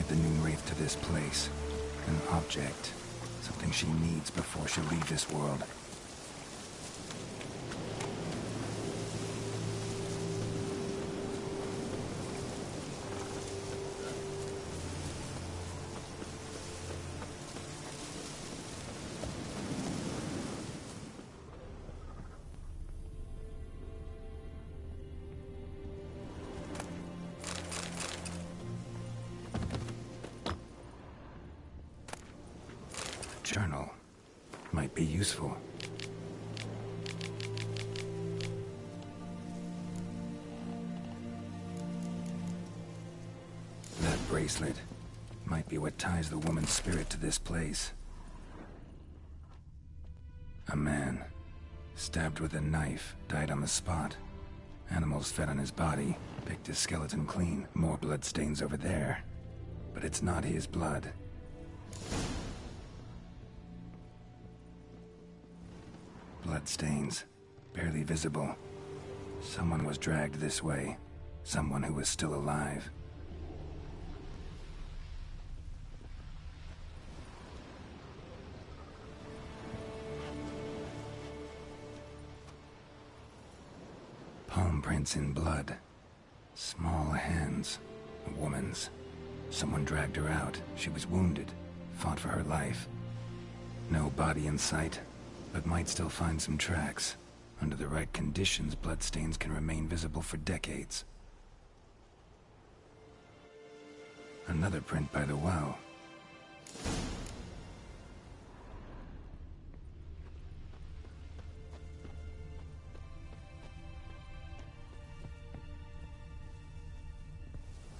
the Noonwraith to this place. An object. Something she needs before she'll leave this world. Journal might be useful. That bracelet might be what ties the woman's spirit to this place. A man, stabbed with a knife, died on the spot. Animals fed on his body, picked his skeleton clean. More bloodstains over there. But it's not his blood. Bloodstains, barely visible. Someone was dragged this way. Someone who was still alive. Palm prints in blood. Small hands. A woman's. Someone dragged her out. She was wounded. Fought for her life. No body in sight. But might still find some tracks. Under the right conditions, bloodstains can remain visible for decades. Another print by the well.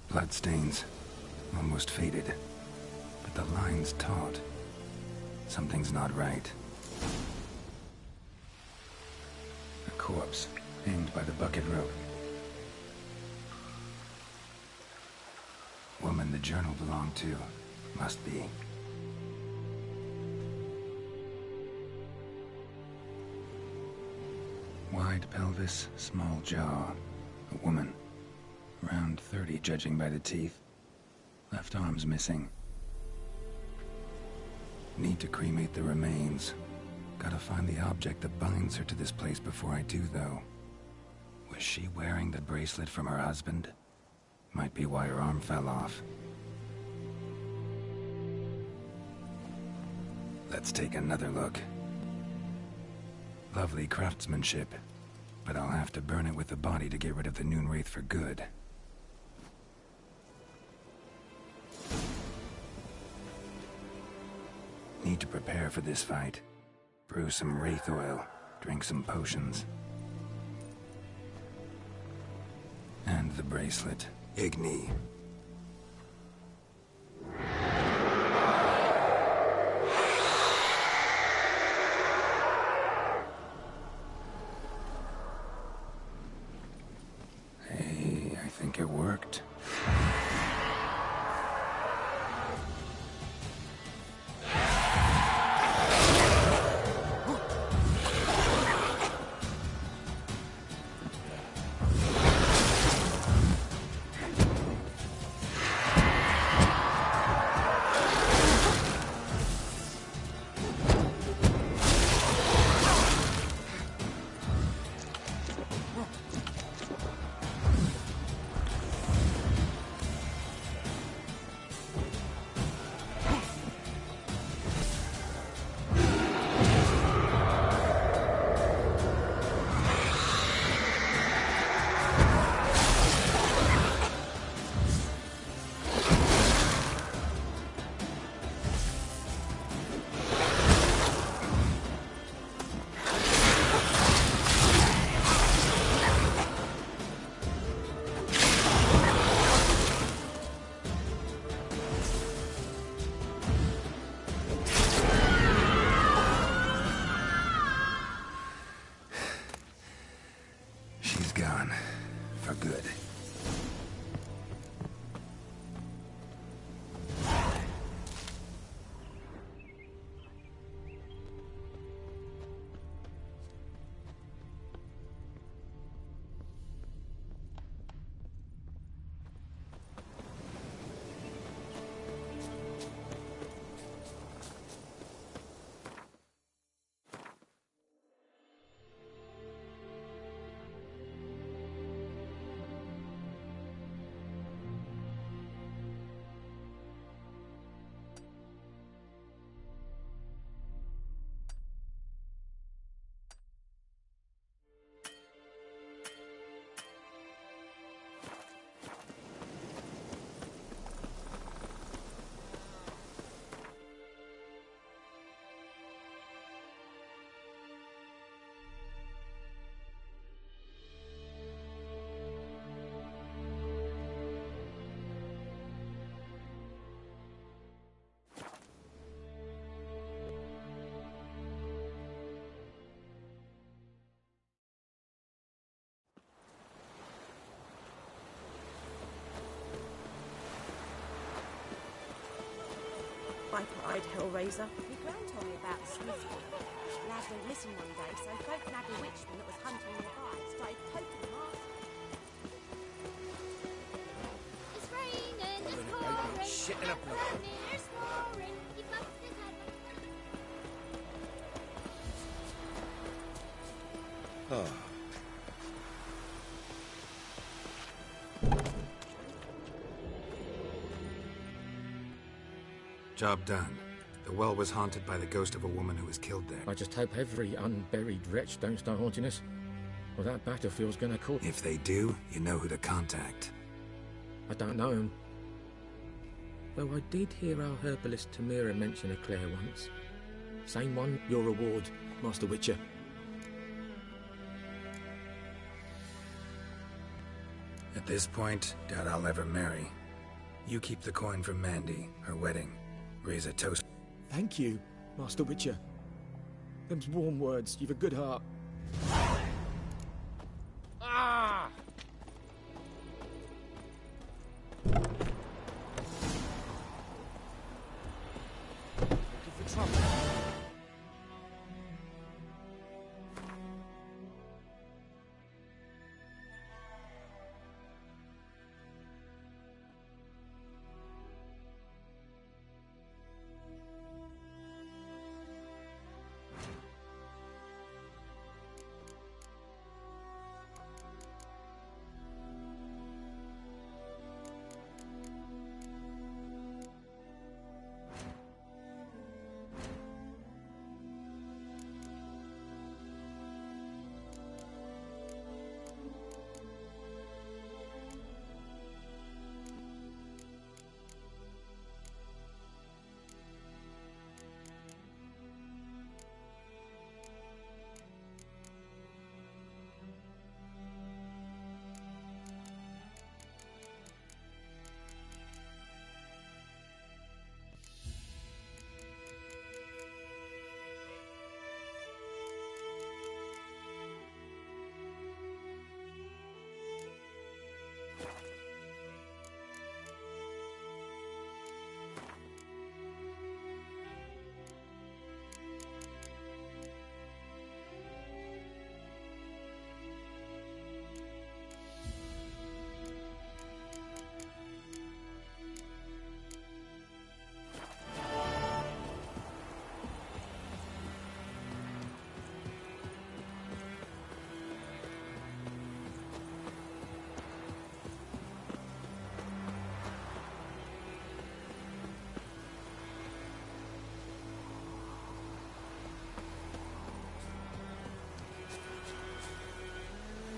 Bloodstains, almost faded. But the line's taut. Something's not right. A corpse, hanged by the bucket rope. Woman the journal belonged to. Must be. Wide pelvis, small jaw. A woman. Around 30, judging by the teeth. Left arm's missing. Need to cremate the remains. Gotta find the object that binds her to this place before I do, though. Was she wearing the bracelet from her husband? Might be why her arm fell off. Let's take another look. Lovely craftsmanship, but I'll have to burn it with the body to get rid of the Noonwraith for good. Need to prepare for this fight. Brew some wraith oil, drink some potions. And the bracelet. Igni. Hey, I think it worked. My pride, Hellraiser. My gran told me about Smithfield. Lads went missing one day, so folk nabbed a witchman that was hunting nearby and started poking them off. It's raining, it's Right, pouring, shit in a blow. Emperor snoring, he bumped his head. Oh. Job done. The well was haunted by the ghost of a woman who was killed there. I just hope every unburied wretch don't start haunting us, or that battlefield's gonna call. If they do, you know who to contact. I don't know him. Though I did hear our herbalist Tamira mention a Claire once. Same one, your reward, Master Witcher. At this point, doubt I'll ever marry. You keep the coin from Mandy, her wedding. Raise a toast. Thank you, Master Witcher. Them's warm words. You've a good heart. Ah! Looking for trouble.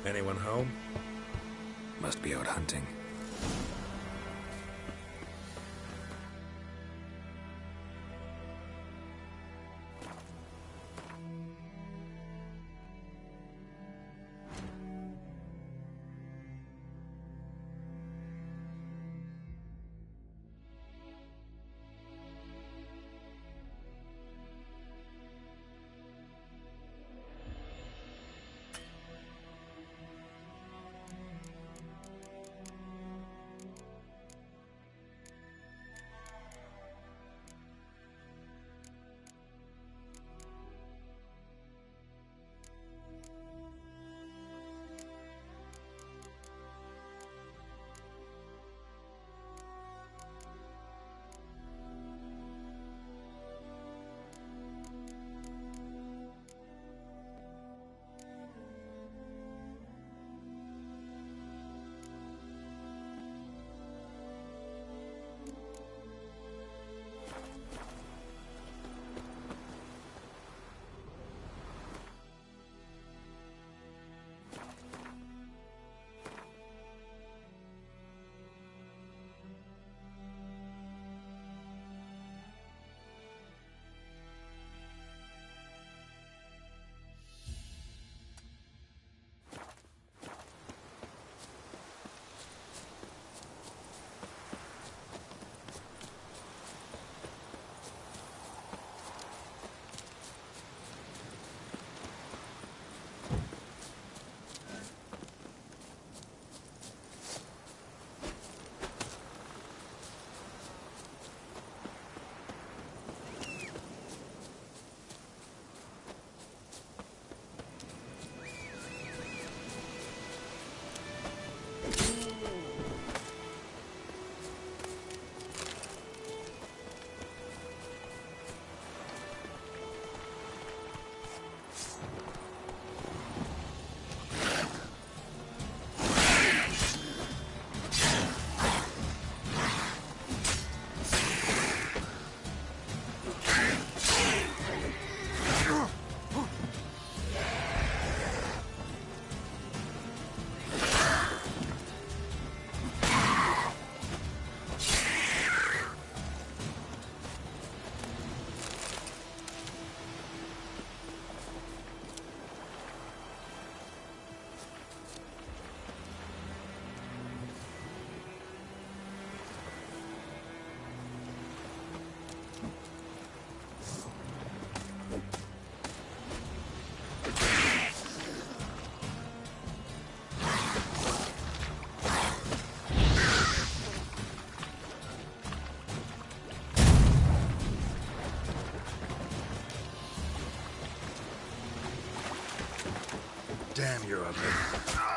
Anyone home? Must be out hunting. Damn, you're ugly.